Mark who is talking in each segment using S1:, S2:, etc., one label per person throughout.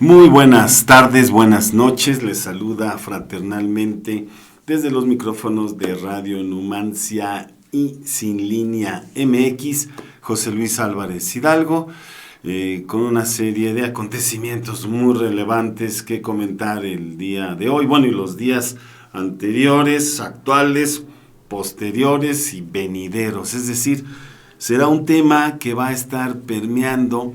S1: Muy buenas tardes, buenas noches. Les saluda fraternalmente desde los micrófonos de Radio Numancia y Sin Línea MX, José Luis Álvarez Hidalgo, con una serie de acontecimientos muy relevantes que comentar el día de hoy, y los días anteriores, actuales, posteriores y venideros. Es decir, será un tema que va a estar permeando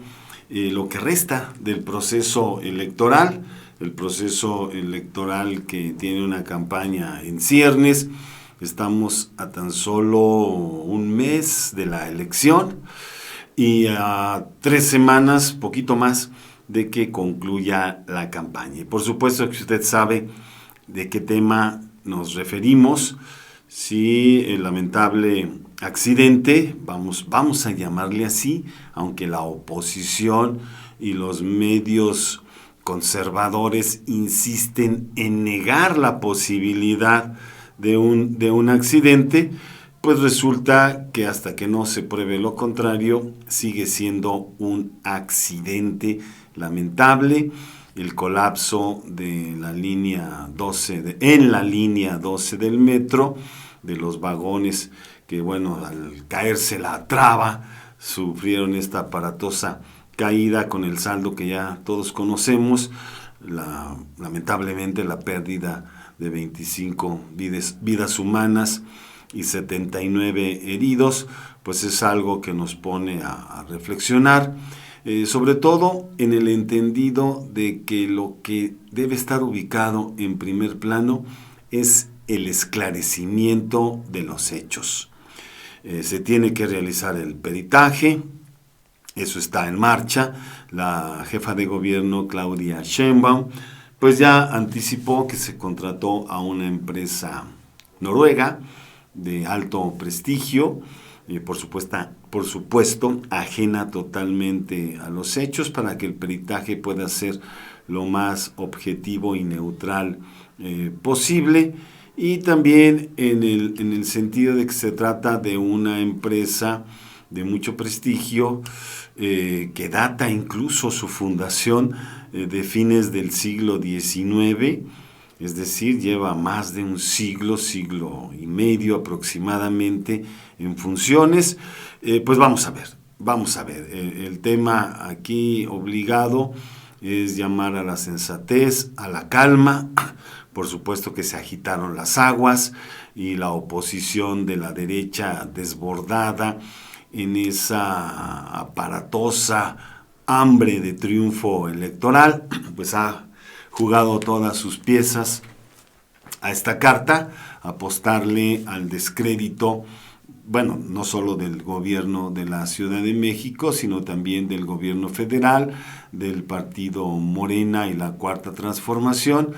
S1: lo que resta del proceso electoral, el proceso electoral que tiene una campaña en ciernes. Estamos a tan solo un mes de la elección y a 3 semanas, poquito más, de que concluya la campaña. Y por supuesto que usted sabe de qué tema nos referimos. Sí, el lamentable accidente, vamos a llamarle así, aunque la oposición y los medios conservadores insisten en negar la posibilidad de un accidente, pues resulta que hasta que no se pruebe lo contrario, sigue siendo un accidente lamentable. El colapso de la línea 12, en la línea 12 del metro, de los vagones que, al caerse la traba, sufrieron esta aparatosa caída con el saldo que ya todos conocemos, lamentablemente la pérdida de 25 vidas humanas y 79 heridos, pues es algo que nos pone a reflexionar. Sobre todo en el entendido de que lo que debe estar ubicado en primer plano es el esclarecimiento de los hechos. Se tiene que realizar el peritaje, eso está en marcha. La jefa de gobierno, Claudia Sheinbaum, pues ya anticipó que se contrató a una empresa noruega de alto prestigio, por supuesto, ajena totalmente a los hechos, para que el peritaje pueda ser lo más objetivo y neutral posible, y también en el sentido de que se trata de una empresa de mucho prestigio, que data incluso su fundación de fines del siglo XIX, es decir, lleva más de un siglo y medio aproximadamente en funciones. Pues vamos a ver. El tema aquí obligado es llamar a la sensatez, a la calma. Por supuesto que se agitaron las aguas y la oposición de la derecha desbordada en esa aparatosa hambre de triunfo electoral, pues ha jugado todas sus piezas a esta carta, apostarle al descrédito, no solo del gobierno de la Ciudad de México, sino también del gobierno federal, del partido Morena y la Cuarta Transformación,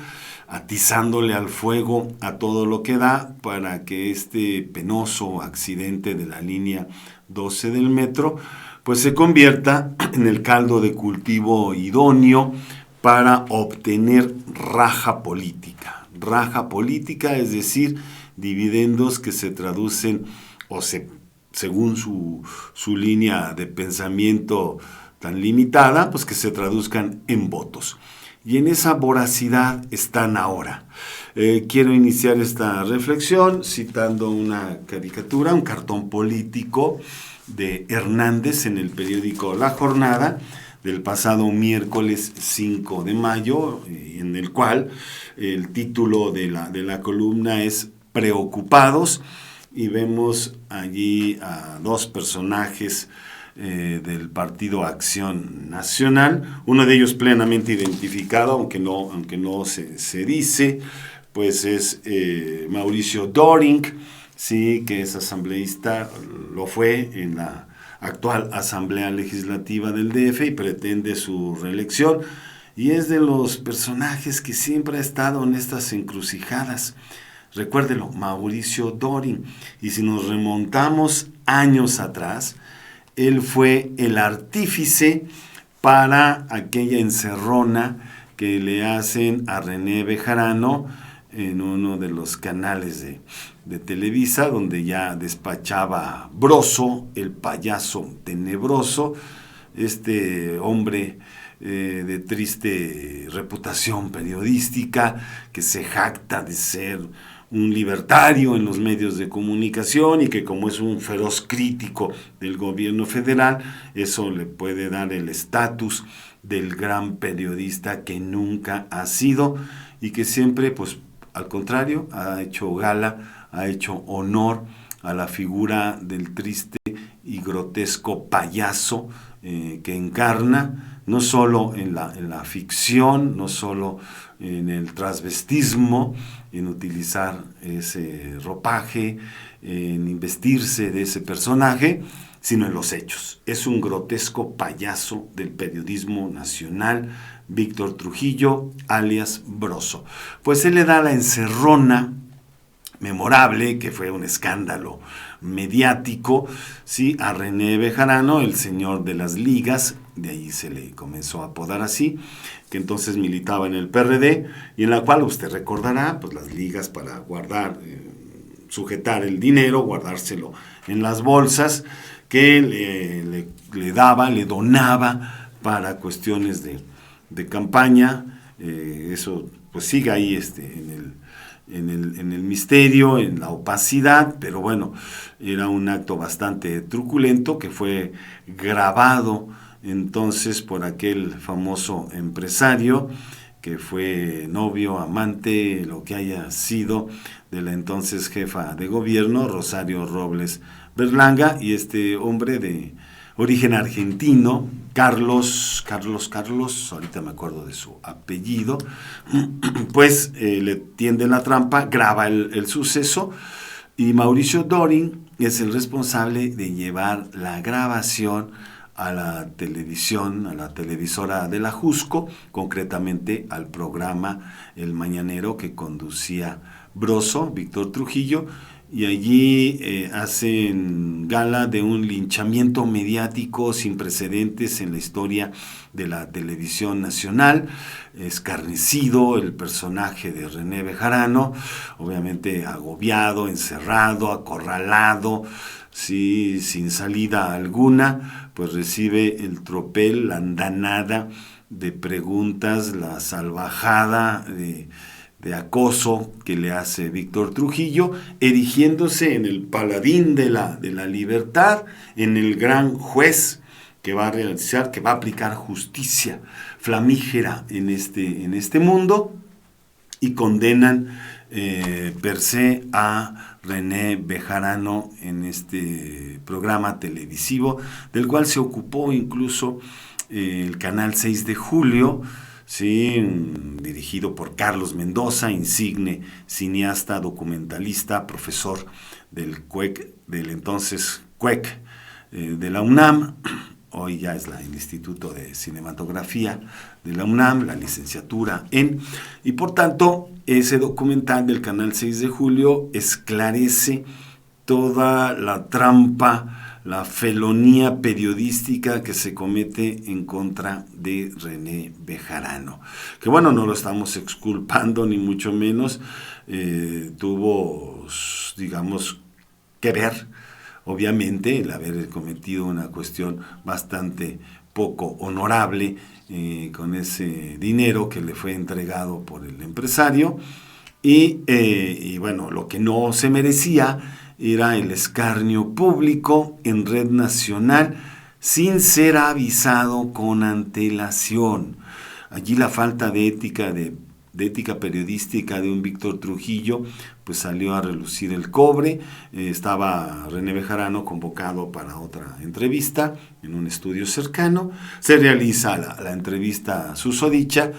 S1: atizándole al fuego a todo lo que da para que este penoso accidente de la línea 12 del metro pues se convierta en el caldo de cultivo idóneo para obtener raja política, es decir, dividendos que se traducen según su línea de pensamiento tan limitada, pues que se traduzcan en votos. Y en esa voracidad están ahora. Quiero iniciar esta reflexión citando una caricatura, un cartón político de Hernández en el periódico La Jornada, del pasado miércoles 5 de mayo, en el cual el título de la columna es Preocupados, y vemos allí a dos personajes del Partido Acción Nacional, uno de ellos plenamente identificado, aunque no se dice, pues es Mauricio Doring, sí, que es asambleísta, lo fue en la actual Asamblea Legislativa del DF y pretende su reelección, y es de los personajes que siempre ha estado en estas encrucijadas. Recuérdelo, Mauricio Doring. Y si nos remontamos años atrás, él fue el artífice para aquella encerrona que le hacen a René Bejarano en uno de los canales de Televisa, donde ya despachaba Broso, el payaso tenebroso, este hombre de triste reputación periodística, que se jacta de ser un libertario en los medios de comunicación y que como es un feroz crítico del gobierno federal, eso le puede dar el estatus del gran periodista que nunca ha sido y que siempre, pues al contrario, ha hecho gala, ha hecho honor a la figura del triste y grotesco payaso que encarna, no solo en la ficción, no solo en el transvestismo, en utilizar ese ropaje, en investirse de ese personaje, sino en los hechos. Es un grotesco payaso del periodismo nacional, Víctor Trujillo, alias Broso. Pues él le da la encerrona memorable, que fue un escándalo mediático, ¿sí?, a René Bejarano, el señor de las ligas, de ahí se le comenzó a apodar así, que entonces militaba en el PRD, y en la cual usted recordará, pues las ligas para guardar, sujetar el dinero, guardárselo en las bolsas, que le daba, le donaba para cuestiones de campaña. Eso pues sigue ahí en el misterio, en la opacidad, pero bueno, era un acto bastante truculento que fue grabado entonces por aquel famoso empresario que fue novio, amante, lo que haya sido, de la entonces jefa de gobierno, Rosario Robles Berlanga, y este hombre de origen argentino, Carlos, ahorita me acuerdo de su apellido, pues le tiende la trampa, graba el suceso, y Mauricio Dorin es el responsable de llevar la grabación a la televisión, a la televisora de la Jusco, concretamente al programa El Mañanero que conducía Broso, Víctor Trujillo, y allí hacen gala de un linchamiento mediático sin precedentes en la historia de la televisión nacional. Escarnecido el personaje de René Bejarano, obviamente agobiado, encerrado, acorralado, sí, sin salida alguna, pues recibe el tropel, la andanada de preguntas, la salvajada de acoso que le hace Víctor Trujillo, erigiéndose en el paladín de la libertad, en el gran juez que va a realizar, que va a aplicar justicia flamígera en este mundo, y condenan per se a René Bejarano en este programa televisivo, del cual se ocupó incluso el canal 6 de julio, sí, dirigido por Carlos Mendoza, insigne cineasta, documentalista, profesor del CUEC, del entonces CUEC de la UNAM. Hoy ya es el Instituto de Cinematografía de la UNAM, la licenciatura y por tanto ese documental del canal 6 de julio esclarece toda la trampa, la felonía periodística que se comete en contra de René Bejarano. Que bueno, no lo estamos exculpando ni mucho menos, tuvo, digamos, que ver, obviamente, el haber cometido una cuestión bastante poco honorable con ese dinero que le fue entregado por el empresario y bueno, lo que no se merecía era el escarnio público en red nacional sin ser avisado con antelación. Allí la falta de ética periodística de un Víctor Trujillo pues salió a relucir el cobre. Estaba René Bejarano convocado para otra entrevista en un estudio cercano, se realiza la entrevista susodicha,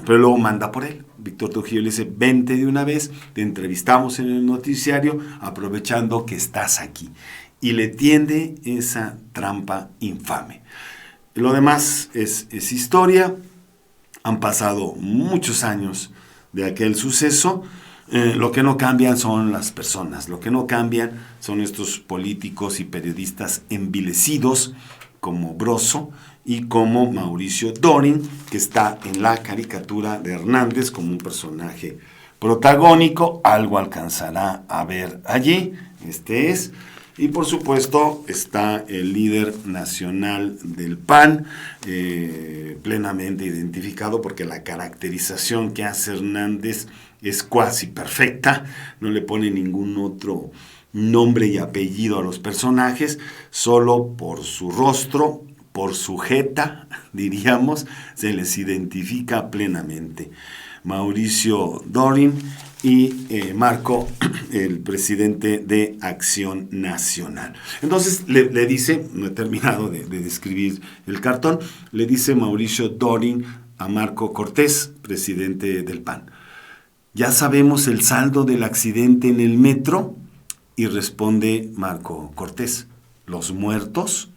S1: pero luego manda por él. Víctor Trujillo le dice: vente de una vez, te entrevistamos en el noticiario aprovechando que estás aquí, y le tiende esa trampa infame. Lo demás es historia. Han pasado muchos años de aquel suceso. Lo que no cambian son las personas, lo que no cambian son estos políticos y periodistas envilecidos como Broso y como Mauricio Dorin, que está en la caricatura de Hernández como un personaje protagónico. Algo alcanzará a ver allí. Este es. Y por supuesto está el líder nacional del PAN, plenamente identificado, porque la caracterización que hace Hernández es cuasi perfecta, no le pone ningún otro nombre y apellido a los personajes, solo por su rostro, por su jeta, diríamos, se les identifica plenamente. Mauricio Dorin y Marco, el presidente de Acción Nacional. Entonces le dice, no he terminado de describir el cartón, le dice Mauricio Dorin a Marco Cortés, presidente del PAN: ¿ya sabemos el saldo del accidente en el metro? Y responde Marco Cortés: ¿los muertos?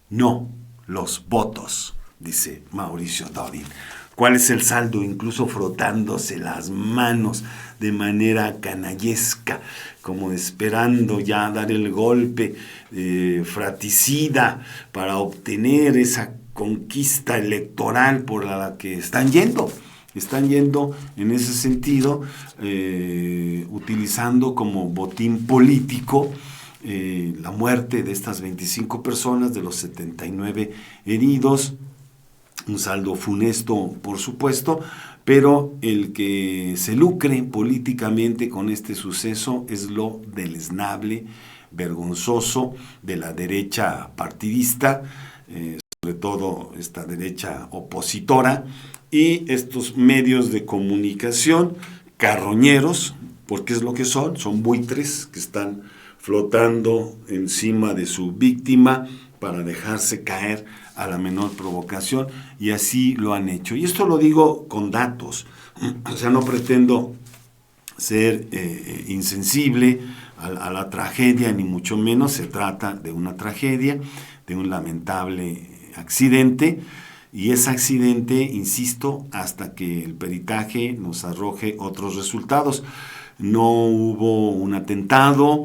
S1: No, los votos, dice Mauricio Dorin. ¿Cuál es el saldo? Incluso frotándose las manos de manera canallesca, como esperando ya dar el golpe fratricida para obtener esa conquista electoral por la que están yendo. Están yendo en ese sentido, utilizando como botín político la muerte de estas 25 personas, de los 79 heridos, un saldo funesto, por supuesto, pero el que se lucre políticamente con este suceso es lo deleznable, vergonzoso de la derecha partidista, sobre todo esta derecha opositora, y estos medios de comunicación carroñeros, porque es lo que son buitres que están flotando encima de su víctima para dejarse caer a la menor provocación, y así lo han hecho. Y esto lo digo con datos, o sea, no pretendo ser insensible a la tragedia, ni mucho menos. Se trata de una tragedia, de un lamentable accidente, y ese accidente, insisto, hasta que el peritaje nos arroje otros resultados. No hubo un atentado,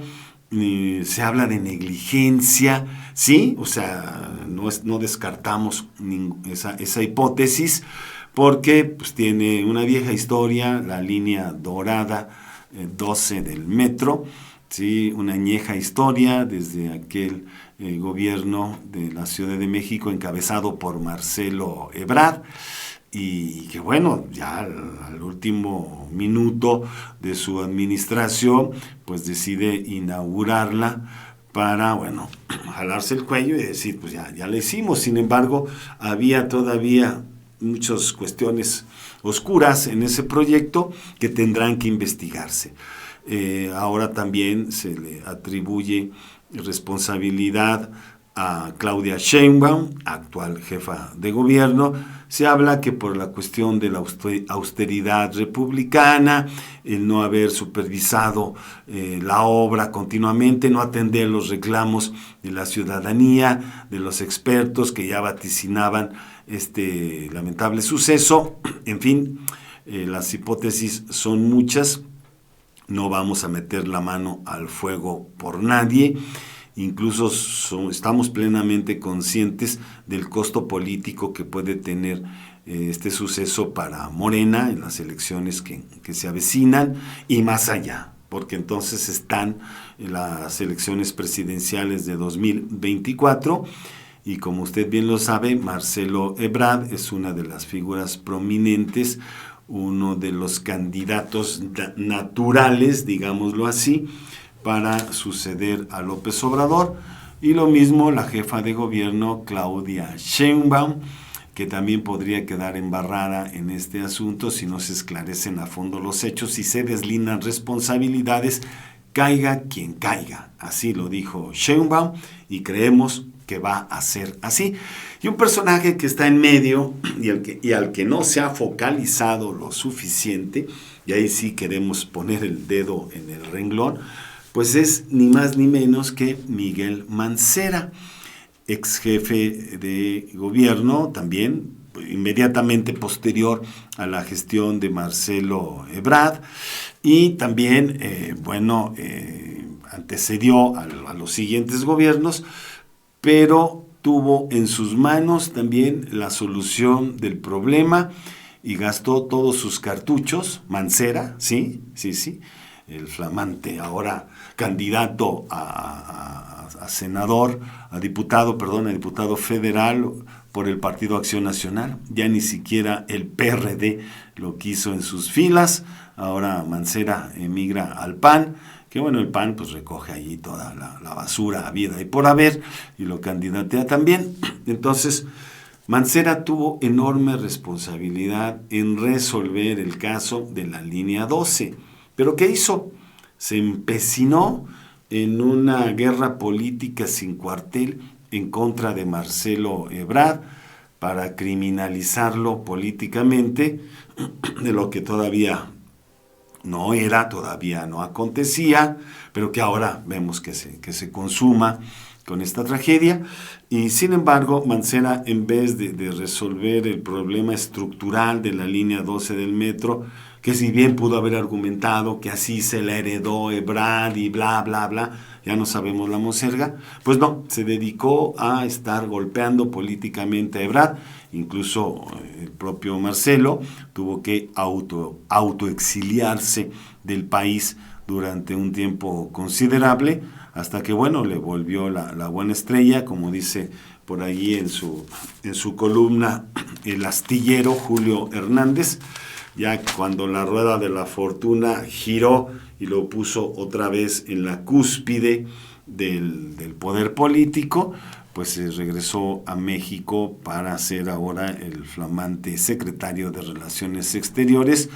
S1: se habla de negligencia, ¿sí? O sea, no descartamos esa hipótesis, porque pues tiene una vieja historia, la línea dorada 12 del metro, ¿sí? Una añeja historia desde aquel gobierno de la Ciudad de México encabezado por Marcelo Ebrard, y que bueno, ya al último minuto de su administración, pues decide inaugurarla para, bueno, jalarse el cuello y decir, pues ya la hicimos. Sin embargo, había todavía muchas cuestiones oscuras en ese proyecto que tendrán que investigarse. Ahora también se le atribuye responsabilidad a Claudia Sheinbaum, actual jefa de gobierno. Se habla que por la cuestión de la austeridad republicana, el no haber supervisado la obra continuamente, no atender los reclamos de la ciudadanía, de los expertos que ya vaticinaban este lamentable suceso. En fin, las hipótesis son muchas. No vamos a meter la mano al fuego por nadie. Incluso estamos plenamente conscientes del costo político que puede tener este suceso para Morena en las elecciones que se avecinan, y más allá, porque entonces están las elecciones presidenciales de 2024, y como usted bien lo sabe, Marcelo Ebrard es una de las figuras prominentes, uno de los candidatos naturales, digámoslo así, para suceder a López Obrador. Y lo mismo la jefa de gobierno, Claudia Sheinbaum, que también podría quedar embarrada en este asunto si no se esclarecen a fondo los hechos y se deslindan responsabilidades, caiga quien caiga. Así lo dijo Sheinbaum, y creemos que va a ser así. Y un personaje que está en medio y al que no se ha focalizado lo suficiente, y ahí sí queremos poner el dedo en el renglón, pues es ni más ni menos que Miguel Mancera, ex jefe de gobierno, también inmediatamente posterior a la gestión de Marcelo Ebrard, y también, antecedió a los siguientes gobiernos, pero tuvo en sus manos también la solución del problema y gastó todos sus cartuchos. Mancera, sí, el flamante ahora candidato a senador, a diputado federal por el Partido Acción Nacional. Ya ni siquiera el PRD lo quiso en sus filas. Ahora Mancera emigra al PAN, que bueno, el PAN pues recoge allí toda la basura habida y por haber y lo candidatea también. Entonces, Mancera tuvo enorme responsabilidad en resolver el caso de la línea 12. ¿Pero qué hizo? Se empecinó en una guerra política sin cuartel en contra de Marcelo Ebrard para criminalizarlo políticamente, de lo que todavía no era, todavía no acontecía, pero que ahora vemos que se consuma con esta tragedia. Y sin embargo, Mancera, en vez de resolver el problema estructural de la línea 12 del metro, que si bien pudo haber argumentado que así se la heredó Ebrard y bla, bla, bla, ya no sabemos la monserga, pues no, se dedicó a estar golpeando políticamente a Ebrard. Incluso el propio Marcelo tuvo que autoexiliarse del país durante un tiempo considerable, hasta que, bueno, le volvió la buena estrella, como dice por allí en su columna el astillero Julio Hernández, ya cuando la rueda de la fortuna giró y lo puso otra vez en la cúspide del poder político, pues se regresó a México para ser ahora el flamante secretario de Relaciones Exteriores,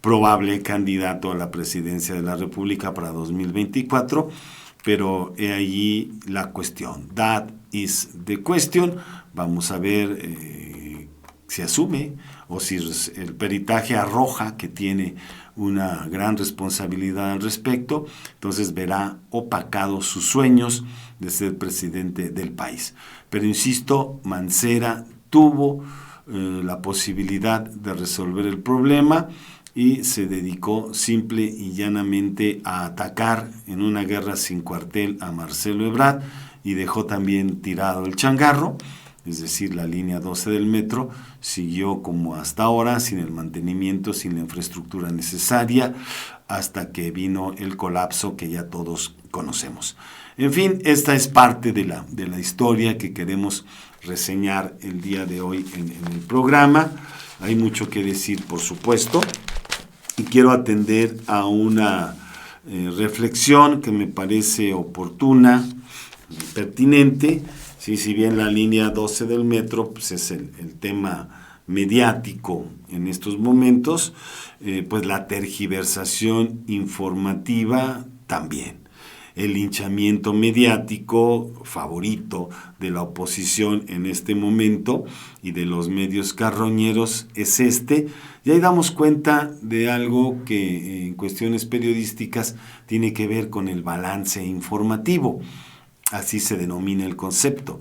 S1: probable candidato a la presidencia de la República para 2024, pero he allí la cuestión. That is the question. Vamos a ver si asume o si el peritaje arroja que tiene una gran responsabilidad al respecto. Entonces verá opacados sus sueños de ser presidente del país. Pero insisto, Mancera tuvo la posibilidad de resolver el problema y se dedicó simple y llanamente a atacar en una guerra sin cuartel a Marcelo Ebrard y dejó también tirado el changarro, es decir, la línea 12 del metro siguió como hasta ahora, sin el mantenimiento, sin la infraestructura necesaria, hasta que vino el colapso que ya todos conocemos. En fin, esta es parte de la historia que queremos reseñar el día de hoy en el programa. Hay mucho que decir, por supuesto, y quiero atender a una reflexión que me parece oportuna, pertinente. Sí, si bien la línea 12 del metro pues es el tema mediático en estos momentos, pues la tergiversación informativa también. El linchamiento mediático favorito de la oposición en este momento y de los medios carroñeros es este. Y ahí damos cuenta de algo que en cuestiones periodísticas tiene que ver con el balance informativo. Así se denomina el concepto.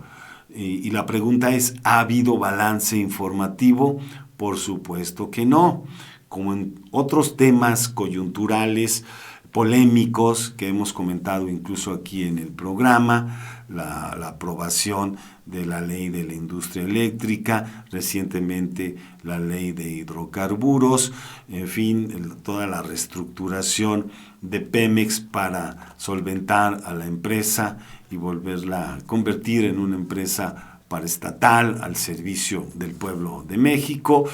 S1: Y la pregunta es, ¿ha habido balance informativo? Por supuesto que no. Como en otros temas coyunturales, polémicos que hemos comentado incluso aquí en el programa, la aprobación de la ley de la industria eléctrica, recientemente la ley de hidrocarburos, en fin, toda la reestructuración de Pemex para solventar a la empresa y volverla a convertir en una empresa paraestatal al servicio del pueblo de México,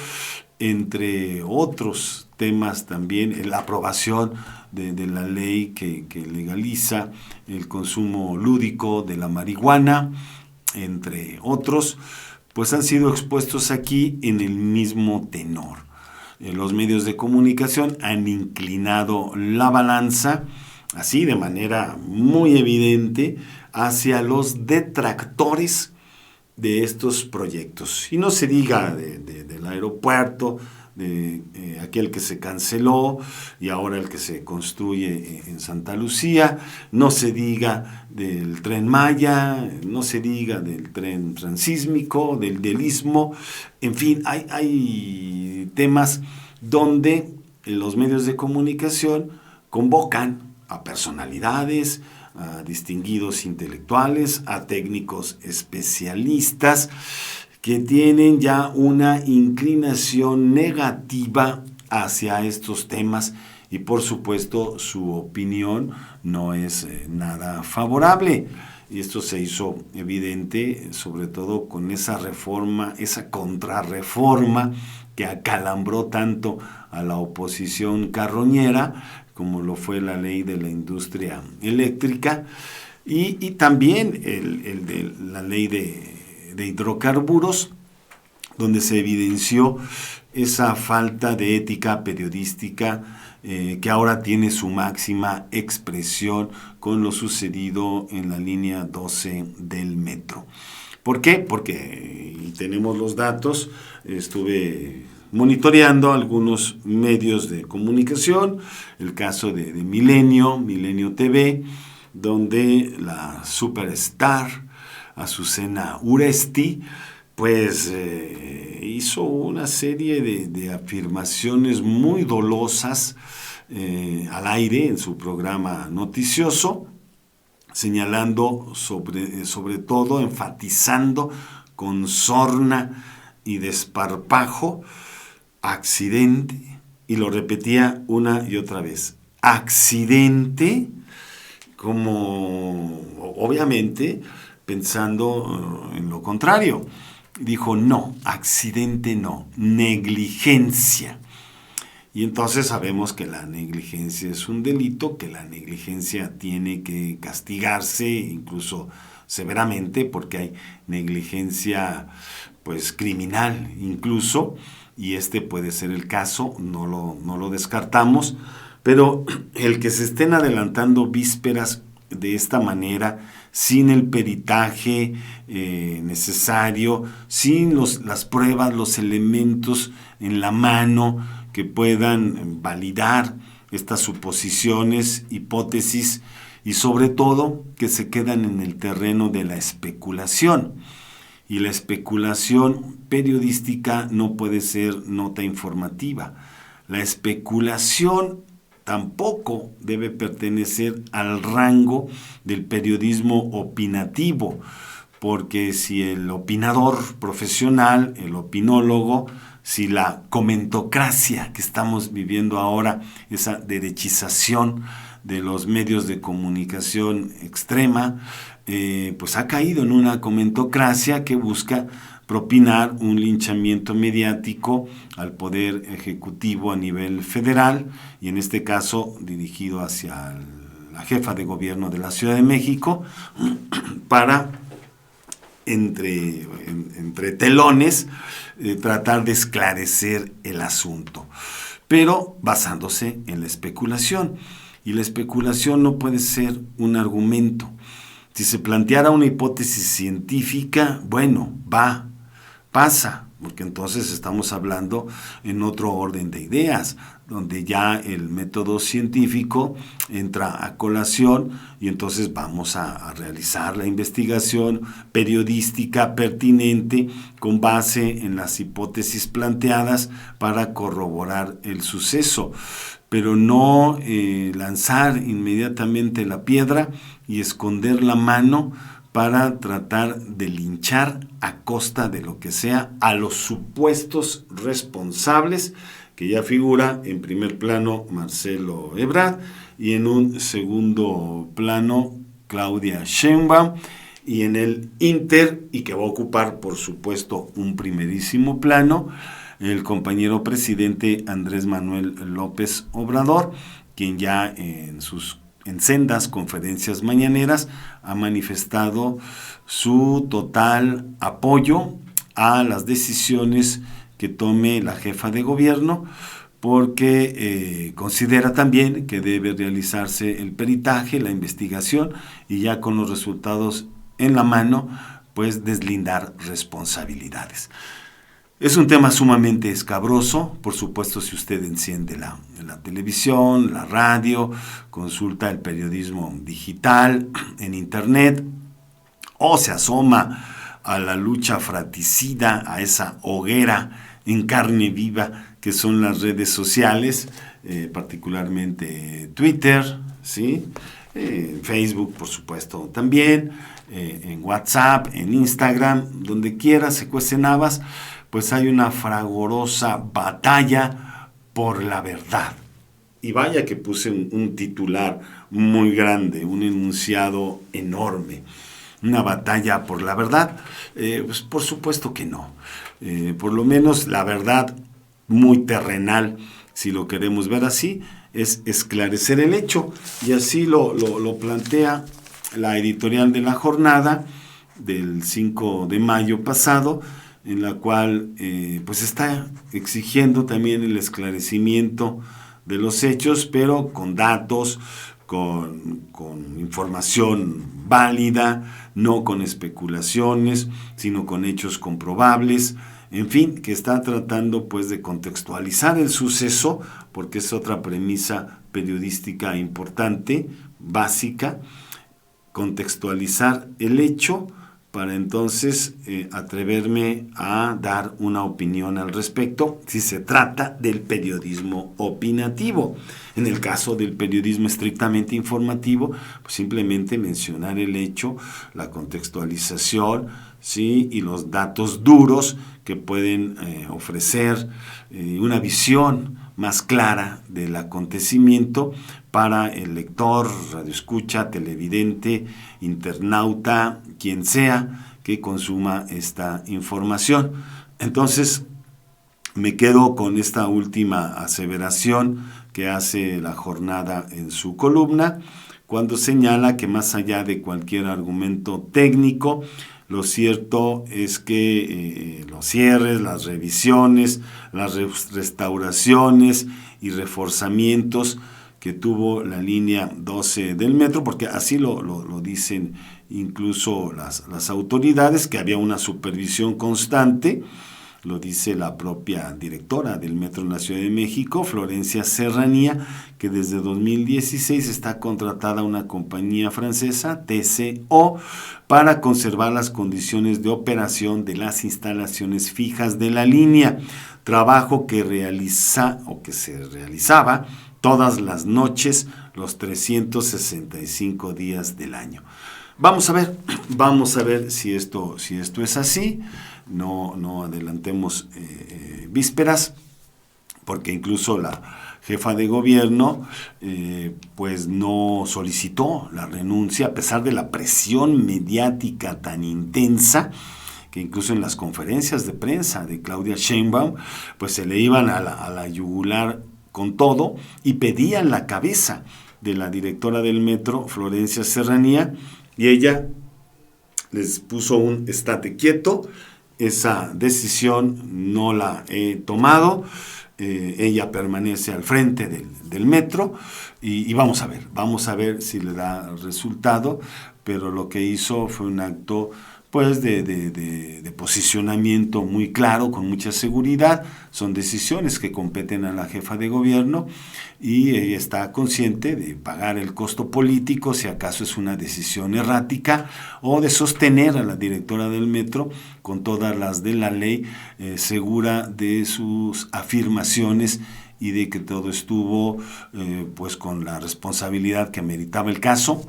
S1: entre otros temas también, la aprobación de la ley que legaliza el consumo lúdico de la marihuana, entre otros, pues han sido expuestos aquí en el mismo tenor. Los medios de comunicación han inclinado la balanza, así de manera muy evidente, hacia los detractores de estos proyectos. Y no se diga del aeropuerto, de aquel que se canceló y ahora el que se construye en Santa Lucía, no se diga del Tren Maya, no se diga del tren transísmico, del Istmo, en fin, hay temas donde los medios de comunicación convocan a personalidades, a distinguidos intelectuales, a técnicos especialistas que tienen ya una inclinación negativa hacia estos temas y por supuesto su opinión no es nada favorable. Y esto se hizo evidente sobre todo con esa reforma, esa contrarreforma que acalambró tanto a la oposición carroñera, como lo fue la ley de la industria eléctrica, y también el de la ley de hidrocarburos, donde se evidenció esa falta de ética periodística que ahora tiene su máxima expresión con lo sucedido en la línea 12 del metro. ¿Por qué? Porque tenemos los datos, estuve monitoreando algunos medios de comunicación, el caso de Milenio TV, donde la superstar Azucena Uresti pues hizo una serie de afirmaciones muy dolosas al aire en su programa noticioso, señalando sobre todo, enfatizando con sorna y desparpajo, accidente, y lo repetía una y otra vez, accidente, como obviamente pensando en lo contrario. Dijo, no, accidente no, negligencia. Y entonces sabemos que la negligencia es un delito, que la negligencia tiene que castigarse incluso severamente, porque hay negligencia pues criminal incluso, y este puede ser el caso, no lo descartamos, pero el que se estén adelantando vísperas de esta manera, sin el peritaje necesario, sin las pruebas, los elementos en la mano que puedan validar estas suposiciones, hipótesis, y sobre todo que se quedan en el terreno de la especulación. Y la especulación periodística no puede ser nota informativa. La especulación tampoco debe pertenecer al rango del periodismo opinativo, porque si el opinador profesional, el opinólogo, si la comentocracia que estamos viviendo ahora, esa derechización de los medios de comunicación extrema, pues ha caído en una comentocracia que busca propinar un linchamiento mediático al poder ejecutivo a nivel federal, y en este caso dirigido hacia la jefa de gobierno de la Ciudad de México, para entre telones tratar de esclarecer el asunto, pero basándose en la especulación. Y la especulación no puede ser un argumento. Si se planteara una hipótesis científica, bueno, pasa, porque entonces estamos hablando en otro orden de ideas, donde ya el método científico entra a colación, y entonces vamos a realizar la investigación periodística pertinente con base en las hipótesis planteadas para corroborar el suceso, pero no lanzar inmediatamente la piedra y esconder la mano para tratar de linchar a costa de lo que sea a los supuestos responsables, que ya figura en primer plano Marcelo Ebrard y en un segundo plano Claudia Sheinbaum, y en el inter, y que va a ocupar por supuesto un primerísimo plano, el compañero presidente Andrés Manuel López Obrador, quien ya en sendas conferencias mañaneras ha manifestado su total apoyo a las decisiones que tome la jefa de gobierno, porque considera también que debe realizarse el peritaje, la investigación, y ya con los resultados en la mano, pues deslindar responsabilidades. Es un tema sumamente escabroso. Por supuesto, si usted enciende la televisión, la radio, consulta el periodismo digital en internet, o se asoma a la lucha fratricida, a esa hoguera en carne viva que son las redes sociales, particularmente Twitter, ¿sí? Facebook, por supuesto, también, en WhatsApp, en Instagram, donde quiera se cuecen habas, pues hay una fragorosa batalla por la verdad. y vaya que puse un titular muy grande, un enunciado enorme, una batalla por la verdad. Pues por supuesto que no. Por lo menos la verdad muy terrenal, si lo queremos ver así, es esclarecer el hecho. Y así lo plantea la editorial de La Jornada del 5 de mayo pasado, en la cual pues está exigiendo también el esclarecimiento de los hechos, pero con datos, con información válida, no con especulaciones, sino con hechos comprobables. En fin, que está tratando pues de contextualizar el suceso, porque es otra premisa periodística importante, básica, contextualizar el hecho para entonces atreverme a dar una opinión al respecto, si se trata del periodismo opinativo. En el caso del periodismo estrictamente informativo, pues simplemente mencionar el hecho, la contextualización, ¿sí? Y los datos duros que pueden ofrecer una visión más clara del acontecimiento para el lector, radioescucha, televidente, internauta, quien sea que consuma esta información. Entonces, me quedo con esta última aseveración que hace La Jornada en su columna, cuando señala que más allá de cualquier argumento técnico, lo cierto es que los cierres, las revisiones, las restauraciones y reforzamientos que tuvo la línea 12 del metro, porque así lo dicen incluso las autoridades, que había una supervisión constante, lo dice la propia directora del Metro en la Ciudad de México, Florencia Serranía, que desde 2016 está contratada una compañía francesa, TCO, para conservar las condiciones de operación de las instalaciones fijas de la línea, trabajo que se realizaba todas las noches, los 365 días del año. Vamos a ver si esto es así. No adelantemos vísperas, porque incluso la jefa de gobierno pues no solicitó la renuncia, a pesar de la presión mediática tan intensa, que incluso en las conferencias de prensa de Claudia Sheinbaum pues se le iban a la yugular con todo y pedían la cabeza de la directora del metro, Florencia Serranía, y ella les puso un estate quieto. Esa decisión no la he tomado, ella permanece al frente del metro y vamos a ver si le da resultado, pero lo que hizo fue un acto pues de posicionamiento muy claro, con mucha seguridad. Son decisiones que competen a la jefa de gobierno y ella está consciente de pagar el costo político si acaso es una decisión errática, o de sostener a la directora del metro con todas las de la ley, segura de sus afirmaciones y de que todo estuvo pues con la responsabilidad que meritaba el caso.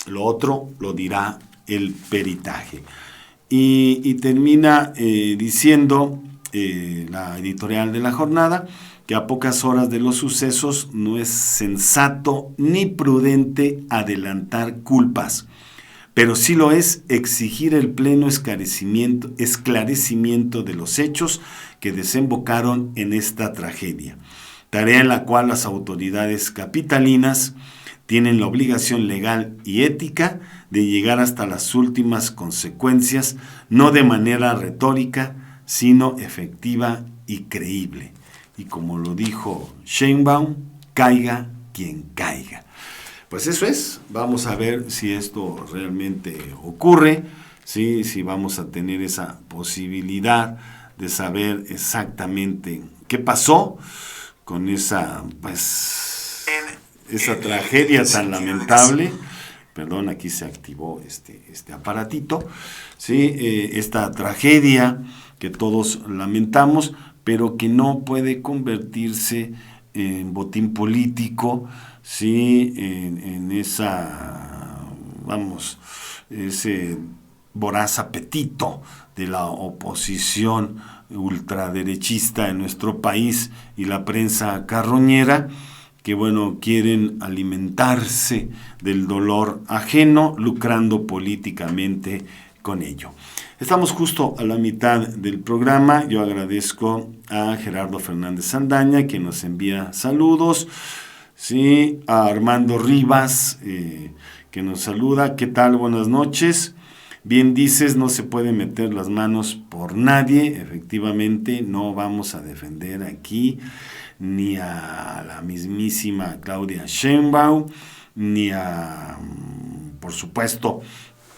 S1: Lo otro lo dirá el peritaje. Y termina diciendo la editorial de La Jornada que a pocas horas de los sucesos no es sensato ni prudente adelantar culpas, pero sí lo es exigir el pleno esclarecimiento de los hechos que desembocaron en esta tragedia, tarea en la cual las autoridades capitalinas tienen la obligación legal y ética de llegar hasta las últimas consecuencias, no de manera retórica, sino efectiva y creíble. Y como lo dijo Sheinbaum, caiga quien caiga. Pues eso es, vamos a ver si esto realmente ocurre, ¿sí? Si vamos a tener esa posibilidad de saber exactamente qué pasó con esa tragedia tan lamentable. Perdón, aquí se activó este aparatito, ¿sí? Esta tragedia que todos lamentamos, pero que no puede convertirse en botín político, ¿sí? En ese voraz apetito de la oposición ultraderechista en nuestro país y la prensa carroñera, que bueno, quieren alimentarse del dolor ajeno, lucrando políticamente con ello. Estamos justo a la mitad del programa. Yo agradezco a Gerardo Fernández Saldaña, que nos envía saludos, sí, a Armando Rivas, que nos saluda. ¿Qué tal? Buenas noches. Bien dices, no se puede meter las manos por nadie. Efectivamente, no vamos a defender aquí ni a la mismísima Claudia Sheinbaum, ni a, por supuesto,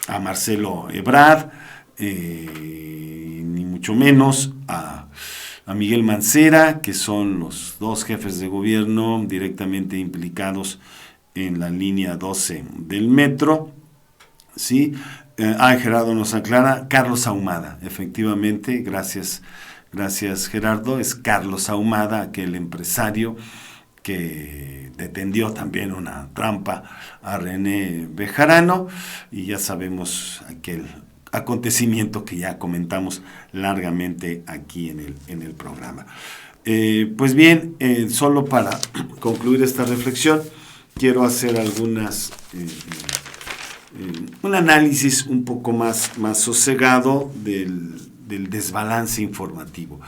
S1: a Marcelo Ebrard, ni mucho menos a Miguel Mancera, que son los dos jefes de gobierno directamente implicados en la línea 12 del metro, ¿sí? Gerardo nos aclara, Carlos Ahumada, efectivamente, gracias Gerardo, es Carlos Ahumada, aquel empresario que detendió también una trampa a René Bejarano, y ya sabemos aquel acontecimiento que ya comentamos largamente aquí en el programa. Pues bien, solo para concluir esta reflexión, quiero hacer un análisis un poco más sosegado del desbalance informativo.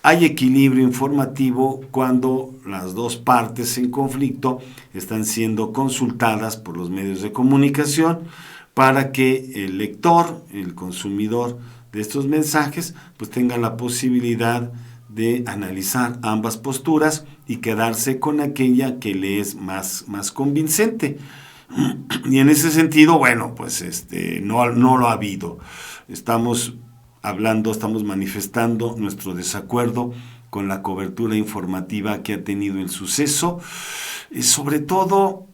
S1: Hay equilibrio informativo cuando las dos partes en conflicto están siendo consultadas por los medios de comunicación para que el lector, el consumidor de estos mensajes, pues tenga la posibilidad de analizar ambas posturas y quedarse con aquella que le es más convincente. Y en ese sentido, bueno, pues no lo ha habido. Estamos manifestando nuestro desacuerdo con la cobertura informativa que ha tenido el suceso. Sobre todo,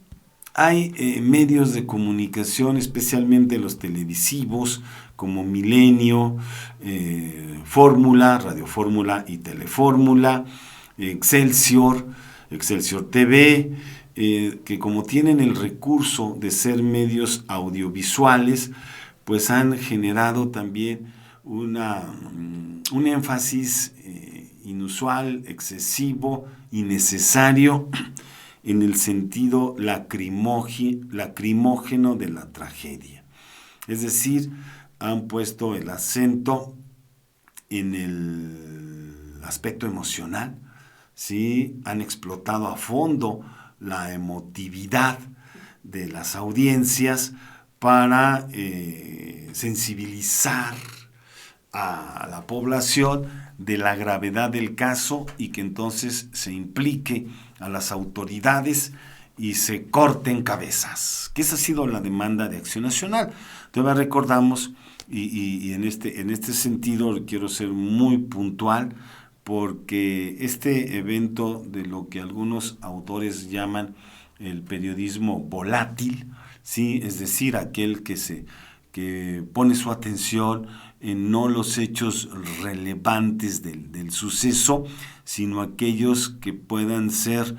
S1: hay medios de comunicación, especialmente los televisivos, como Milenio, Fórmula, Radio Fórmula y Telefórmula, Excelsior TV, que como tienen el recurso de ser medios audiovisuales, pues han generado también un énfasis inusual, excesivo, innecesario, en el sentido lacrimógeno de la tragedia. Es decir, han puesto el acento en el aspecto emocional, ¿sí? Han explotado a fondo la emotividad de las audiencias para sensibilizar a la población de la gravedad del caso y que entonces se implique a las autoridades y se corten cabezas, que esa ha sido la demanda de Acción Nacional. Todavía recordamos, y en este sentido quiero ser muy puntual, porque este evento de lo que algunos autores llaman el periodismo volátil, ¿sí? Es decir, aquel que pone su atención en no los hechos relevantes del suceso, sino aquellos que puedan ser,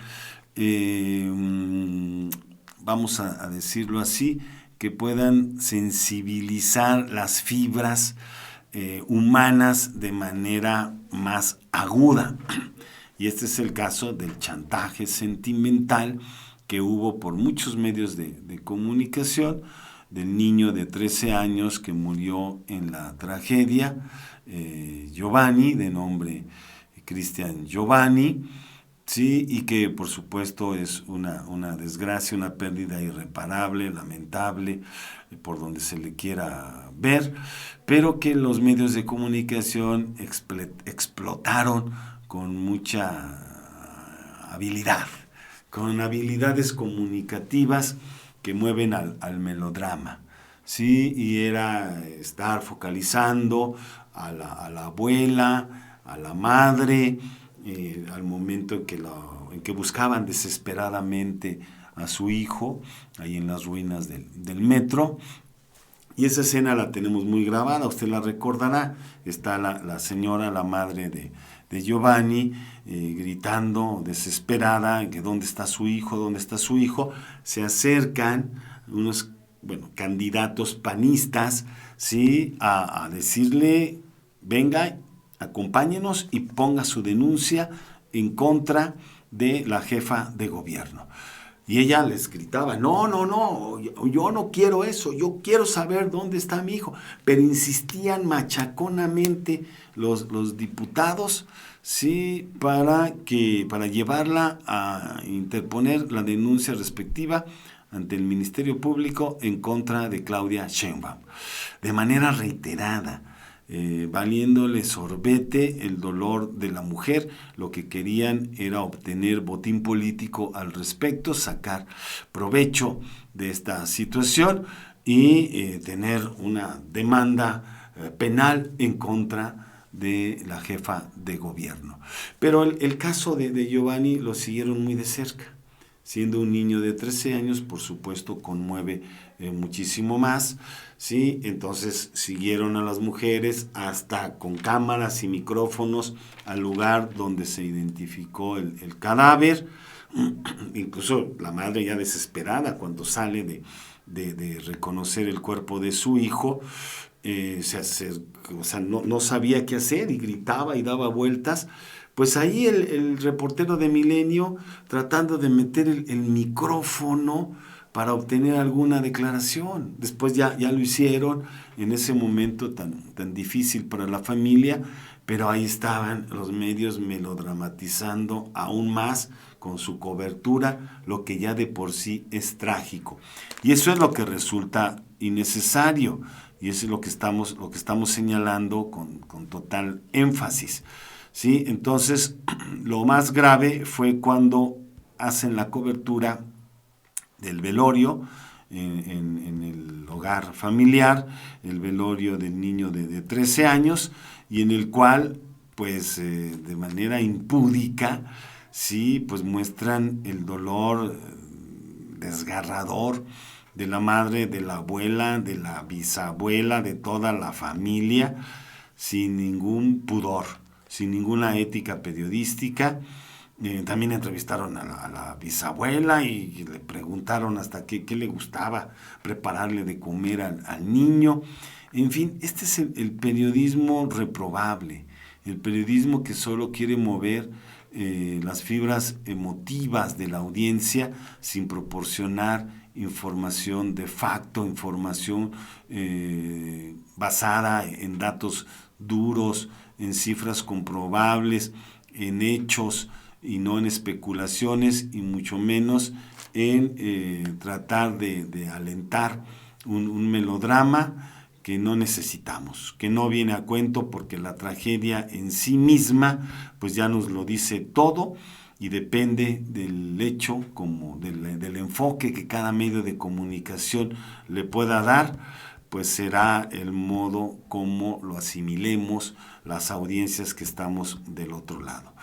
S1: vamos a decirlo así, que puedan sensibilizar las fibras humanas de manera más aguda. Y este es el caso del chantaje sentimental que hubo por muchos medios de comunicación, del niño de 13 años que murió en la tragedia, Giovanni, de nombre Cristian Giovanni, ¿sí? Y que por supuesto es una desgracia, una pérdida irreparable, lamentable, por donde se le quiera ver, pero que los medios de comunicación explotaron con mucha habilidad, con habilidades comunicativas que mueven al melodrama, ¿sí? Y era estar focalizando a la abuela, a la madre, al momento en que buscaban desesperadamente a su hijo, ahí en las ruinas del metro. Y esa escena la tenemos muy grabada, usted la recordará. Está la señora, la madre de Giovanni, gritando desesperada, que ¿dónde está su hijo? ¿Dónde está su hijo? Se acercan unos candidatos panistas, ¿sí? a decirle, venga, acompáñenos y ponga su denuncia en contra de la jefa de gobierno. Y ella les gritaba, no, no, no, yo no quiero eso, yo quiero saber dónde está mi hijo. Pero insistían machaconamente los diputados, sí, para llevarla a interponer la denuncia respectiva ante el Ministerio Público en contra de Claudia Sheinbaum, de manera reiterada. Valiéndole sorbete el dolor de la mujer. Lo que querían era obtener botín político al respecto, sacar provecho de esta situación y tener una demanda penal en contra de la jefa de gobierno. Pero el caso de Giovanni lo siguieron muy de cerca. Siendo un niño de 13 años, por supuesto, conmueve muchísimo más, ¿sí? Entonces siguieron a las mujeres hasta con cámaras y micrófonos al lugar donde se identificó el cadáver. Incluso la madre, ya desesperada cuando sale de reconocer el cuerpo de su hijo, no sabía qué hacer y gritaba y daba vueltas. Pues ahí el reportero de Milenio tratando de meter el micrófono para obtener alguna declaración. Después ya lo hicieron en ese momento tan difícil para la familia, pero ahí estaban los medios melodramatizando aún más con su cobertura, lo que ya de por sí es trágico. Y eso es lo que resulta innecesario, y eso es lo que estamos señalando con total énfasis. ¿Sí? Entonces, lo más grave fue cuando hacen la cobertura del velorio en el hogar familiar, el velorio del niño de 13 años, y en el cual, pues, de manera impúdica, sí, pues muestran el dolor desgarrador de la madre, de la abuela, de la bisabuela, de toda la familia, sin ningún pudor, sin ninguna ética periodística. También entrevistaron a la bisabuela y le preguntaron hasta qué le gustaba prepararle de comer al niño. En fin, este es el periodismo reprobable, el periodismo que solo quiere mover las fibras emotivas de la audiencia sin proporcionar información de facto, información basada en datos duros, en cifras comprobables, en hechos y no en especulaciones, y mucho menos en tratar de alentar un melodrama que no necesitamos, que no viene a cuento, porque la tragedia en sí misma pues ya nos lo dice todo, y depende del hecho, como del enfoque que cada medio de comunicación le pueda dar, pues será el modo como lo asimilemos las audiencias que estamos del otro lado.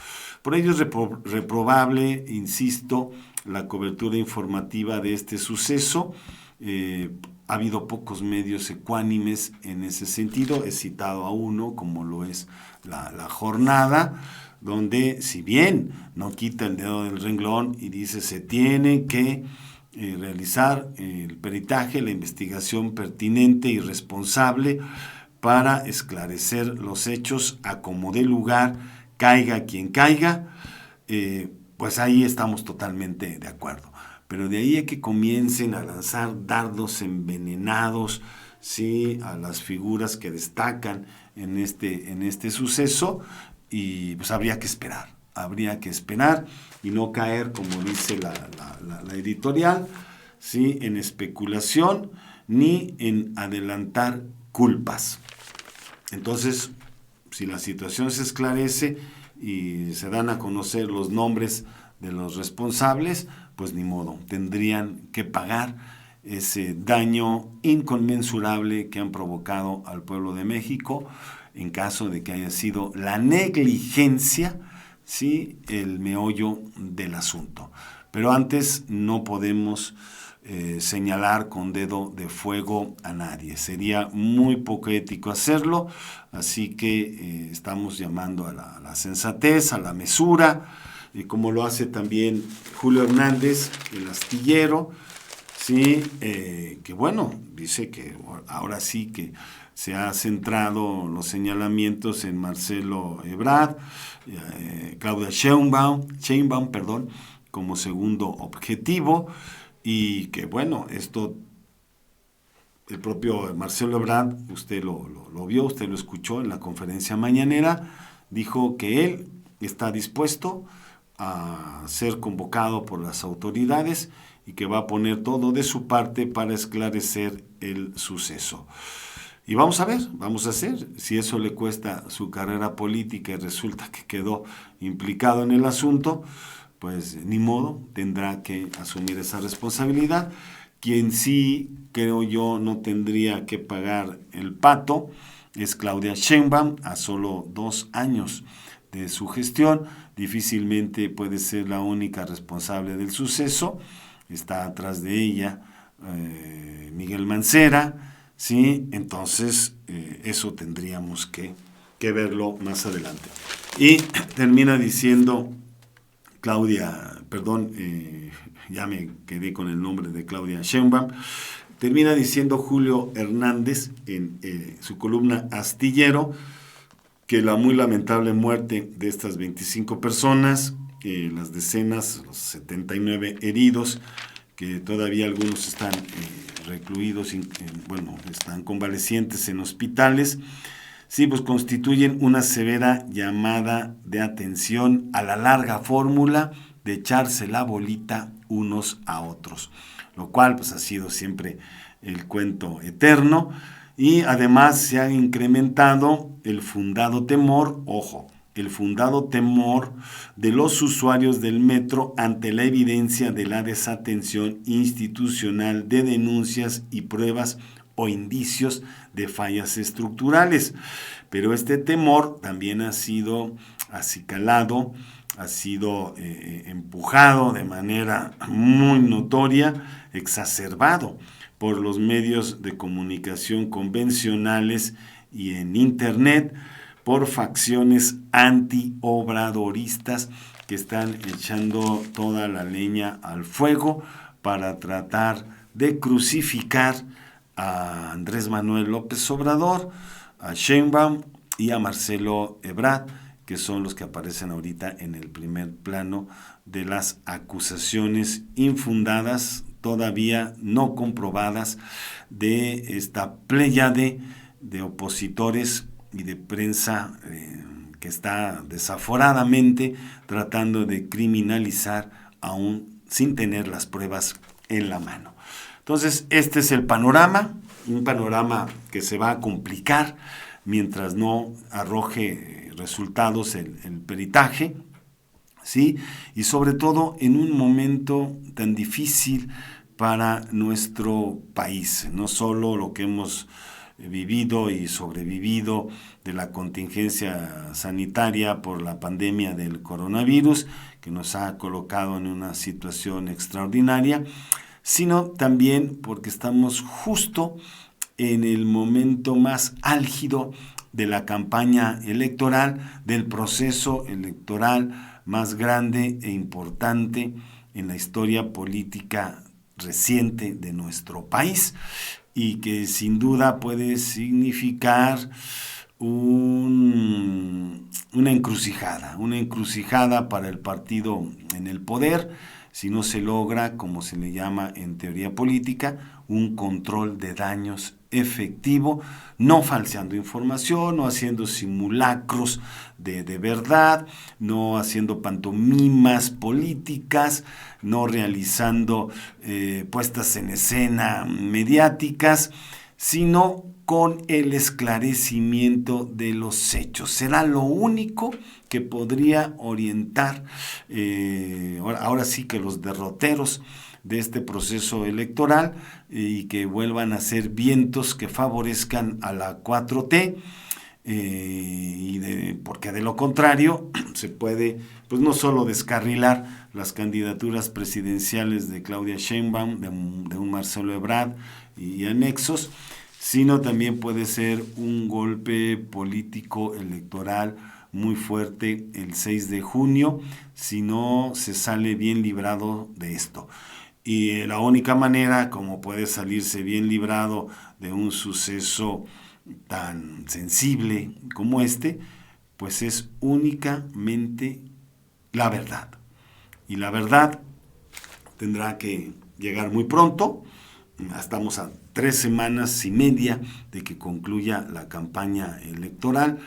S1: Por ello es reprobable, insisto, la cobertura informativa de este suceso. Ha habido pocos medios ecuánimes en ese sentido. He citado a uno, como lo es la Jornada, donde, si bien no quita el dedo del renglón y dice se tiene que realizar el peritaje, la investigación pertinente y responsable para esclarecer los hechos a como dé lugar, caiga quien caiga, pues ahí estamos totalmente de acuerdo. Pero de ahí a que comiencen a lanzar dardos envenenados, ¿sí?, a las figuras que destacan en este suceso, y pues habría que esperar y no caer, como dice la editorial, ¿sí?, en especulación ni en adelantar culpas. Entonces, si la situación se esclarece y se dan a conocer los nombres de los responsables, pues ni modo, tendrían que pagar ese daño inconmensurable que han provocado al pueblo de México, en caso de que haya sido la negligencia, ¿sí?, el meollo del asunto. Pero antes no podemos señalar con dedo de fuego a nadie. Sería muy poco ético hacerlo, así que estamos llamando a la sensatez, a la mesura, como lo hace también Julio Hernández, el astillero, ¿sí? Que bueno, dice que ahora sí que se ha centrado los señalamientos en Marcelo Ebrard, Claudia Sheinbaum, como segundo objetivo, y que bueno, esto el propio Marcelo Ebrard, usted lo vio, usted lo escuchó en la conferencia mañanera, dijo que él está dispuesto a ser convocado por las autoridades y que va a poner todo de su parte para esclarecer el suceso. Y vamos a ver, vamos a hacer, si eso le cuesta su carrera política y resulta que quedó implicado en el asunto, pues ni modo, tendrá que asumir esa responsabilidad. Quien sí, creo yo, no tendría que pagar el pato es Claudia Sheinbaum, a solo 2 años de su gestión. Difícilmente puede ser la única responsable del suceso. Está atrás de ella Miguel Mancera, ¿sí? Entonces, eso tendríamos que verlo más adelante. Y termina diciendo ya me quedé con el nombre de Claudia Sheinbaum, termina diciendo Julio Hernández en su columna Astillero que la muy lamentable muerte de estas 25 personas, las decenas, los 79 heridos, que todavía algunos están recluidos, están convalecientes en hospitales, sí, pues constituyen una severa llamada de atención a la larga fórmula de echarse la bolita unos a otros, lo cual pues ha sido siempre el cuento eterno, y además se ha incrementado el fundado temor, el fundado temor de los usuarios del metro ante la evidencia de la desatención institucional de denuncias y pruebas o indicios de fallas estructurales. Pero este temor también ha sido acicalado, ha sido empujado de manera muy notoria, exacerbado por los medios de comunicación convencionales y en Internet, por facciones antiobradoristas que están echando toda la leña al fuego para tratar de crucificar a Andrés Manuel López Obrador, a Sheinbaum y a Marcelo Ebrard, que son los que aparecen ahorita en el primer plano de las acusaciones infundadas, todavía no comprobadas, de esta pléyade de opositores y de prensa que está desaforadamente tratando de criminalizar aún sin tener las pruebas en la mano. Entonces, este es el panorama, un panorama que se va a complicar mientras no arroje resultados el peritaje, ¿sí? Y sobre todo en un momento tan difícil para nuestro país, no solo lo que hemos vivido y sobrevivido de la contingencia sanitaria por la pandemia del coronavirus, que nos ha colocado en una situación extraordinaria, sino también porque estamos justo en el momento más álgido de la campaña electoral, del proceso electoral más grande e importante en la historia política reciente de nuestro país, y que sin duda puede significar una encrucijada para el partido en el poder, si no se logra, como se le llama en teoría política, un control de daños efectivo, no falseando información, no haciendo simulacros de verdad, no haciendo pantomimas políticas, no realizando puestas en escena mediáticas, sino con el esclarecimiento de los hechos. Será lo único que podría orientar ahora sí que los derroteros de este proceso electoral, y que vuelvan a ser vientos que favorezcan a la 4T, porque de lo contrario se puede pues no solo descarrilar las candidaturas presidenciales de Claudia Sheinbaum, de un Marcelo Ebrard y anexos, sino también puede ser un golpe político electoral muy fuerte el 6 de junio si no se sale bien librado de esto. Y la única manera como puede salirse bien librado de un suceso tan sensible como este, pues es únicamente la verdad. Y la verdad tendrá que llegar muy pronto. Estamos a 3 semanas y media de que concluya la campaña electoral.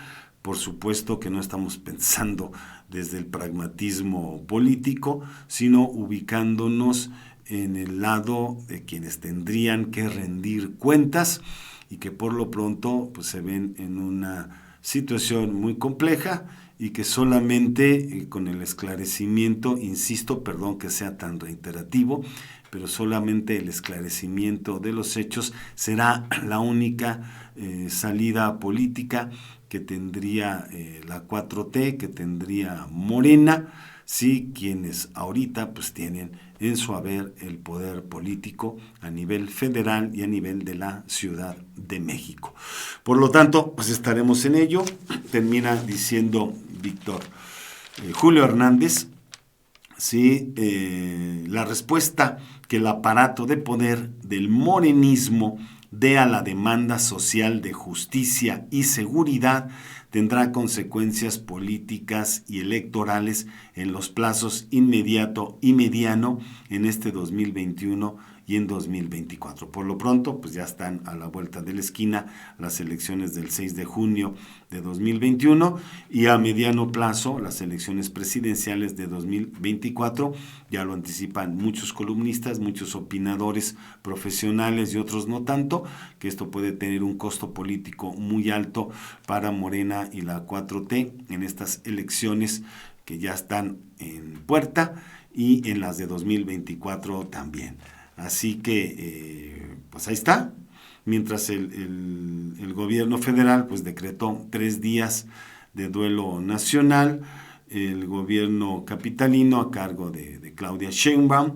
S1: Por supuesto que no estamos pensando desde el pragmatismo político, sino ubicándonos en el lado de quienes tendrían que rendir cuentas y que por lo pronto pues, se ven en una situación muy compleja y que solamente con el esclarecimiento, insisto, perdón que sea tan reiterativo, pero solamente el esclarecimiento de los hechos será la única salida política que tendría la 4T, que tendría Morena, sí, quienes ahorita pues tienen en su haber el poder político a nivel federal y a nivel de la Ciudad de México. Por lo tanto, pues estaremos en ello. Termina diciendo Víctor Julio Hernández, sí, la respuesta que el aparato de poder del morenismo dé a la demanda social de justicia y seguridad tendrá consecuencias políticas y electorales en los plazos inmediato y mediano en este 2021 y en 2024. Por lo pronto, pues ya están a la vuelta de la esquina las elecciones del 6 de junio de 2021 y a mediano plazo las elecciones presidenciales de 2024. Ya lo anticipan muchos columnistas, muchos opinadores profesionales y otros no tanto, que esto puede tener un costo político muy alto para Morena y la 4T en estas elecciones que ya están en puerta y en las de 2024 también. Así que, pues ahí está. Mientras el gobierno federal pues decretó 3 días de duelo nacional, el gobierno capitalino a cargo de Claudia Sheinbaum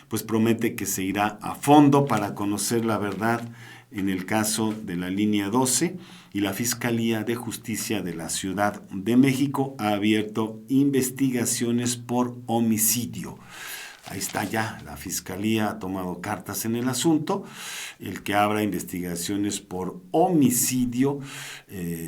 S1: pues promete que se irá a fondo para conocer la verdad en el caso de la línea 12 y la Fiscalía de Justicia de la Ciudad de México ha abierto investigaciones por homicidio. Ahí está ya, la Fiscalía ha tomado cartas en el asunto. El que abra investigaciones por homicidio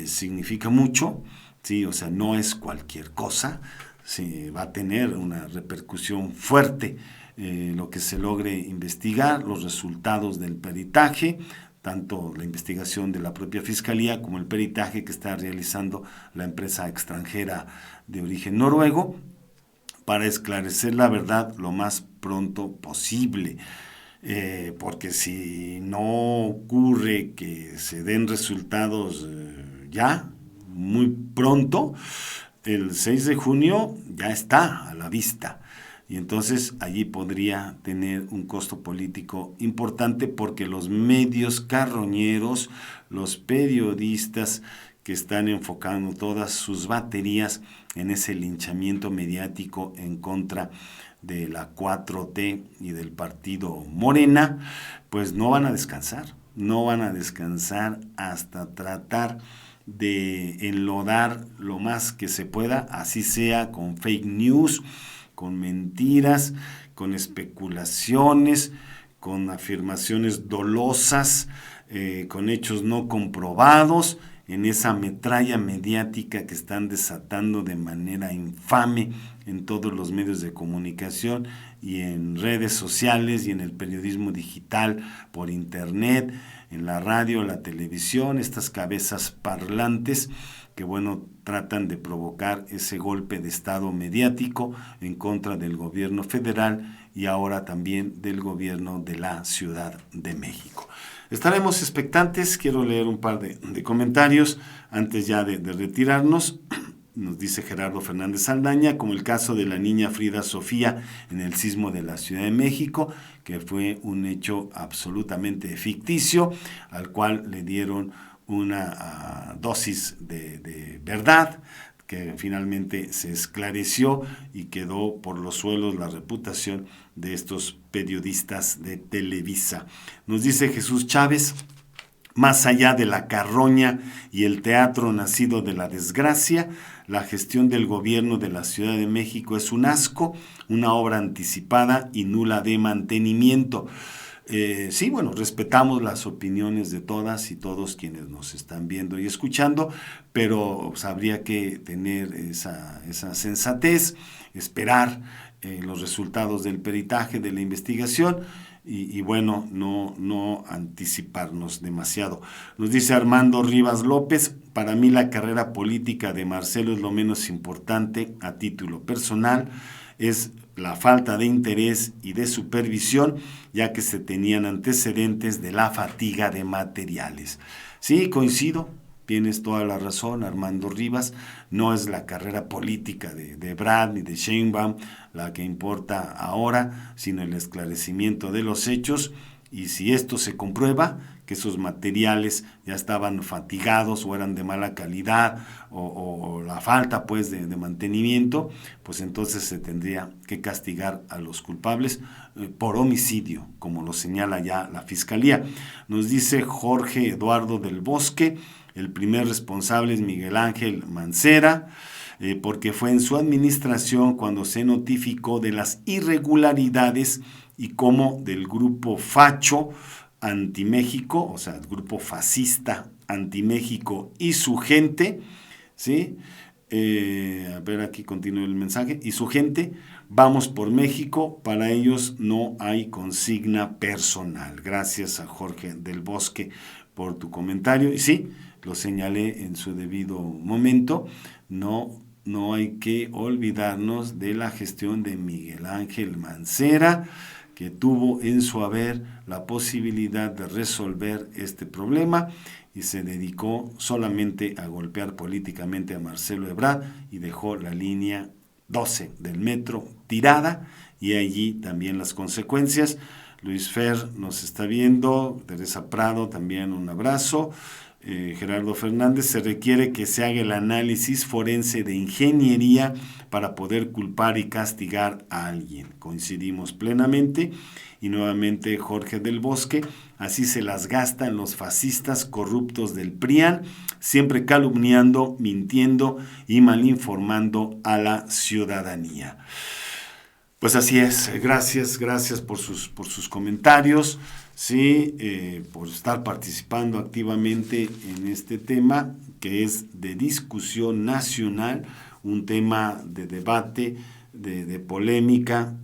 S1: significa mucho, ¿sí? O sea, no es cualquier cosa, sí, va a tener una repercusión fuerte lo que se logre investigar, los resultados del peritaje, tanto la investigación de la propia Fiscalía como el peritaje que está realizando la empresa extranjera de origen noruego, para esclarecer la verdad lo más pronto posible. Porque si no ocurre que se den resultados ya, muy pronto, el 6 de junio ya está a la vista. Y entonces allí podría tener un costo político importante porque los medios carroñeros, los periodistas que están enfocando todas sus baterías en ese linchamiento mediático en contra de la 4T y del partido Morena, pues no van a descansar, hasta tratar de enlodar lo más que se pueda, así sea con fake news, con mentiras, con especulaciones, con afirmaciones dolosas, con hechos no comprobados, en esa metralla mediática que están desatando de manera infame en todos los medios de comunicación y en redes sociales y en el periodismo digital, por internet, en la radio, la televisión, estas cabezas parlantes que, bueno, tratan de provocar ese golpe de estado mediático en contra del gobierno federal y ahora también del gobierno de la Ciudad de México. Estaremos expectantes, quiero leer un par de comentarios antes ya de retirarnos. Nos dice Gerardo Fernández Saldaña, como el caso de la niña Frida Sofía en el sismo de la Ciudad de México, que fue un hecho absolutamente ficticio, al cual le dieron una dosis de verdad, que finalmente se esclareció y quedó por los suelos la reputación de estos periodistas de Televisa. Nos dice Jesús Chávez, más allá de la carroña y el teatro nacido de la desgracia, la gestión del gobierno de la Ciudad de México es un asco, una obra anticipada y nula de mantenimiento. Sí, bueno, respetamos las opiniones de todas y todos quienes nos están viendo y escuchando, pero pues, habría que tener esa sensatez, esperar los resultados del peritaje, de la investigación y bueno, no anticiparnos demasiado. Nos dice Armando Rivas López, para mí la carrera política de Marcelo es lo menos importante a título personal, es la falta de interés y de supervisión, ya que se tenían antecedentes de la fatiga de materiales. Sí, coincido, tienes toda la razón, Armando Rivas, no es la carrera política de Brad ni de Sheinbaum la que importa ahora, sino el esclarecimiento de los hechos, y si esto se comprueba, que esos materiales ya estaban fatigados o eran de mala calidad o la falta pues de mantenimiento, pues entonces se tendría que castigar a los culpables por homicidio, como lo señala ya la Fiscalía. Nos dice Jorge Eduardo del Bosque, el primer responsable es Miguel Ángel Mancera, porque fue en su administración cuando se notificó de las irregularidades y cómo del grupo facho anti-México, o sea, el grupo fascista anti-México y su gente, ¿sí? A ver, aquí continúa el mensaje, y su gente, vamos por México, para ellos no hay consigna personal. Gracias a Jorge del Bosque por tu comentario, y sí, lo señalé en su debido momento, no hay que olvidarnos de la gestión de Miguel Ángel Mancera, que tuvo en su haber la posibilidad de resolver este problema y se dedicó solamente a golpear políticamente a Marcelo Ebrard y dejó la línea 12 del metro tirada y allí también las consecuencias. Luis Fer nos está viendo, Teresa Prado también un abrazo. Gerardo Fernández, se requiere que se haga el análisis forense de ingeniería para poder culpar y castigar a alguien. Coincidimos plenamente. Y nuevamente Jorge del Bosque, así se las gastan los fascistas corruptos del PRIAN, siempre calumniando, mintiendo y malinformando a la ciudadanía. Pues así es, gracias por sus comentarios, sí, por estar participando activamente en este tema que es de discusión nacional, un tema de debate, de polémica,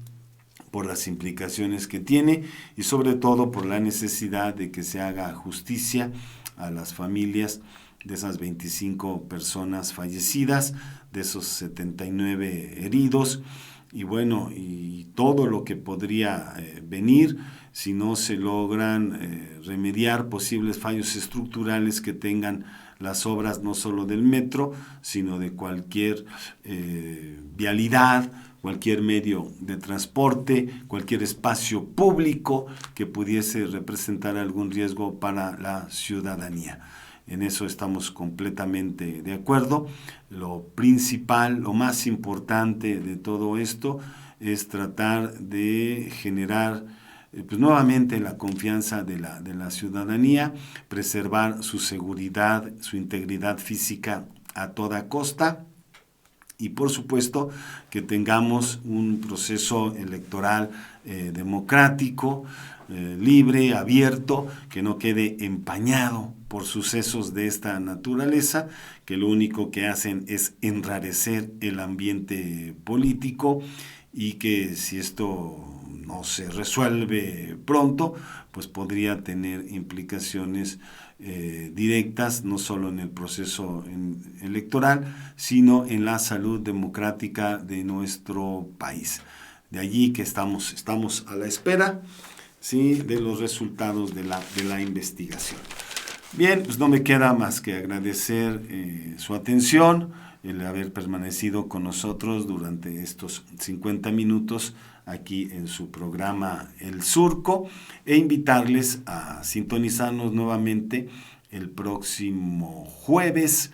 S1: por las implicaciones que tiene y sobre todo por la necesidad de que se haga justicia a las familias de esas 25 personas fallecidas, de esos 79 heridos, y bueno, y todo lo que podría venir si no se logran remediar posibles fallos estructurales que tengan las obras no solo del metro, sino de cualquier vialidad, cualquier medio de transporte, cualquier espacio público que pudiese representar algún riesgo para la ciudadanía. En eso estamos completamente de acuerdo. Lo principal, lo más importante de todo esto es tratar de generar pues nuevamente la confianza de la ciudadanía, preservar su seguridad, su integridad física a toda costa y por supuesto que tengamos un proceso electoral democrático, libre, abierto, que no quede empañado por sucesos de esta naturaleza, que lo único que hacen es enrarecer el ambiente político y que si esto no se resuelve pronto, pues podría tener implicaciones directas, no solo en el proceso electoral, sino en la salud democrática de nuestro país. De allí que estamos a la espera, ¿sí?, de los resultados de la investigación. Bien, pues no me queda más que agradecer su atención, el haber permanecido con nosotros durante estos 50 minutos aquí en su programa El Surco e invitarles a sintonizarnos nuevamente el próximo jueves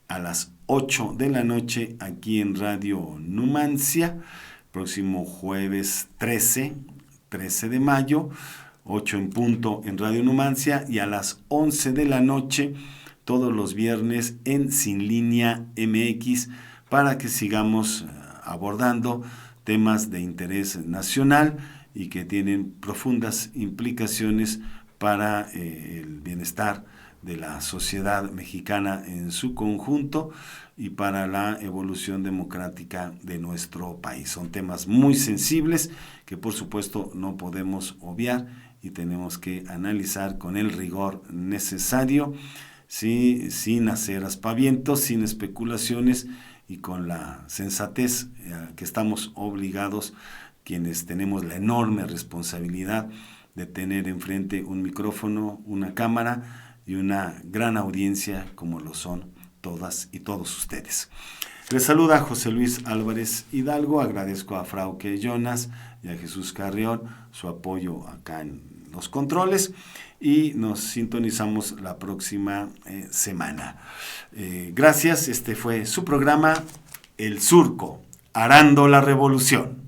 S1: a las 8 de la noche aquí en Radio Numancia, próximo jueves 13 de mayo, 8 en punto en Radio Numancia y a las 11 de la noche todos los viernes en Sin Línea MX para que sigamos abordando temas de interés nacional y que tienen profundas implicaciones para el bienestar de la sociedad mexicana en su conjunto y para la evolución democrática de nuestro país. Son temas muy sensibles que por supuesto no podemos obviar y tenemos que analizar con el rigor necesario, ¿sí? Sin hacer aspavientos, sin especulaciones y con la sensatez que estamos obligados quienes tenemos la enorme responsabilidad de tener enfrente un micrófono, una cámara y una gran audiencia como lo son todas y todos ustedes. Les saluda José Luis Álvarez Hidalgo, agradezco a Frauke Jonas y a Jesús Carrión su apoyo acá en los controles y nos sintonizamos la próxima semana. Gracias, este fue su programa El Surco, Arando la Revolución.